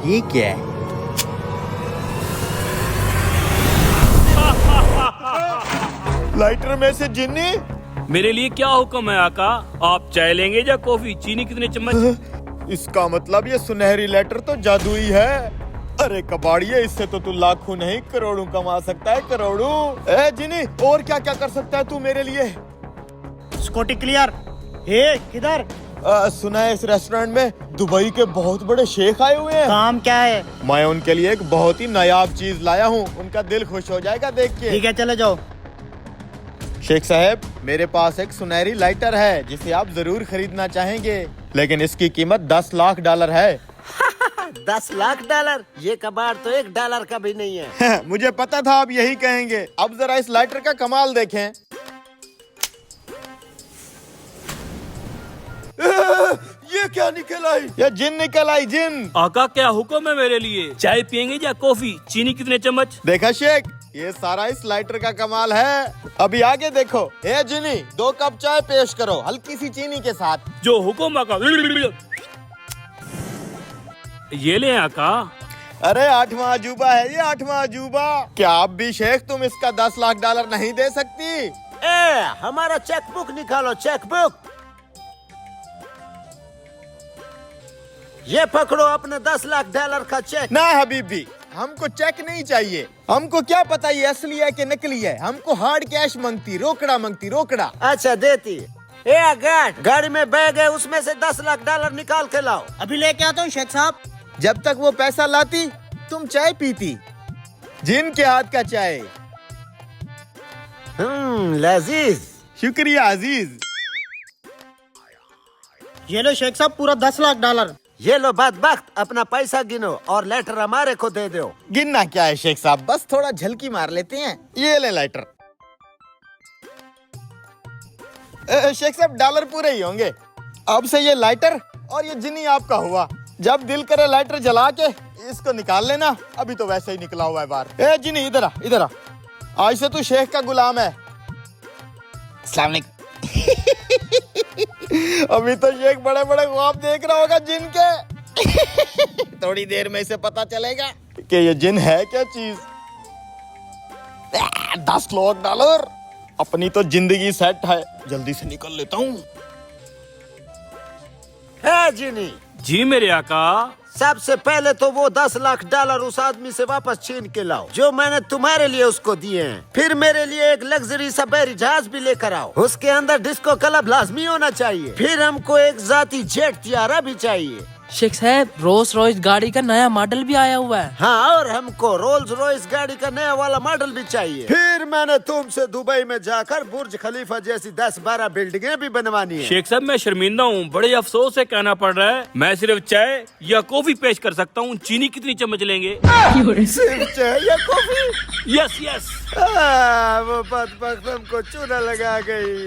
ये क्या है? लाइटर में से जिन्नी। मेरे लिए क्या हुक्म है आका? आप चाय लेंगे या कॉफी? चीनी कितने चम्मच? इसका मतलब ये सुनहरी लेटर तो जादुई है। अरे कबाड़िए, इससे तो तू लाखों नहीं करोड़ों कमा सकता है, करोड़ों। ए जिनी, और क्या क्या कर सकता है तू मेरे लिए? Scooty clear. हे किधर? सुना है इस रेस्टोरेंट में दुबई के बहुत बड़े शेख आए हुए हैं। काम क्या है? मैं उनके लिए एक बहुत ही नायाब चीज लाया हूँ, उनका दिल खुश हो जाएगा देख के। ठीक है, चले जाओ। शेख साहब, मेरे पास एक सुनहरी लाइटर है जिसे आप जरूर खरीदना चाहेंगे, लेकिन इसकी कीमत $10 लाख है। $10 लाख? ये कबाड़ तो $1 का भी नहीं है। मुझे पता था आप यही कहेंगे। अब जरा इस लाइटर का कमाल देखें। ये क्या निकल आई? ये जिन निकल आई, जिन। आका क्या हुक्म है मेरे लिए? चाय पियेंगे या कॉफी? चीनी कितने चम्मच? देखा शेख, ये सारा इस लाइटर का कमाल है। अभी आगे देखो। ए जिनी, 2 कप चाय पेश करो, हल्की सी चीनी के साथ। जो हुक्म आका। ये ले आका। अरे 8वां अजूबा है ये, 8वां अजूबा। क्या आप भी शेख, तुम इसका $10 लाख नहीं दे सकती? हमारा चेकबुक निकालो, चेकबुक। ये पकड़ो अपने $10 लाख का चेक। ना हबीबी, हमको चेक नहीं चाहिए। हमको क्या पता ये असली है कि नकली है। हमको हार्ड कैश मांगती, रोकड़ा मांगती, रोकड़ा। अच्छा देती। गाड़ी में बैग है, उसमें से $10 लाख निकाल के लाओ। अभी लेके आता हूँ शेख साहब। जब तक वो पैसा लाती तुम चाय पीती। जिन के हाथ का चाय। लजीज। शुक्रिया अजीज। ये लो शेख साहब, पूरा $10 लाख। ये लो बदबख्त, अपना पैसा गिनो और लेटर हमारे को दे दो। गिनना क्या है शेख साहब, बस थोड़ा झलकी मार लेते हैं। ये ले लाइटर। शेख साहब, $1 पूरे ही होंगे। अब से ये लाइटर और ये जिनी आपका हुआ। जब दिल करे लाइटर जला के इसको निकाल लेना। अभी तो वैसे ही निकला हुआ है बाहर। ए जिनी, इधर आ, इधर आ। आज से तू शेख का गुलाम है। अस्सलाम वालेकुम। अभी तो शेख बड़े बड़े ख्वाब देख रहा होगा जिन के। थोड़ी देर में इसे पता चलेगा कि ये जिन है क्या चीज। $10 लाख। अपनी तो जिंदगी सेट है, जल्दी से निकल लेता हूँ। है जिनी, जी मेरे आका। सबसे पहले तो वो $10 लाख उस आदमी से वापस छीन के लाओ जो मैंने तुम्हारे लिए उसको दिए हैं। फिर मेरे लिए एक लग्जरी सा बहरी जहाज भी लेकर आओ, उसके अंदर डिस्को क्लब लाजमी होना चाहिए। फिर हमको एक जाती जेट तियारा भी चाहिए। शेख साहब, रोल्स रॉयस गाड़ी का नया मॉडल भी आया हुआ है। हाँ, और हमको रोल्स रॉयस गाड़ी का नया वाला मॉडल भी चाहिए। फिर मैंने तुमसे दुबई में जाकर बुर्ज खलीफा जैसी 10-12 बिल्डिंगें भी बनवानी है। शेख साहब, मैं शर्मिंदा हूँ, बड़े अफसोस से कहना पड़ रहा है, मैं सिर्फ चाय या कॉफी पेश कर सकता हूँ। चीनी कितनी चम्मच लेंगे? सिर्फ चाय या कॉफी? Yes yes. वो बदबख्त हमको चूना लगा गई।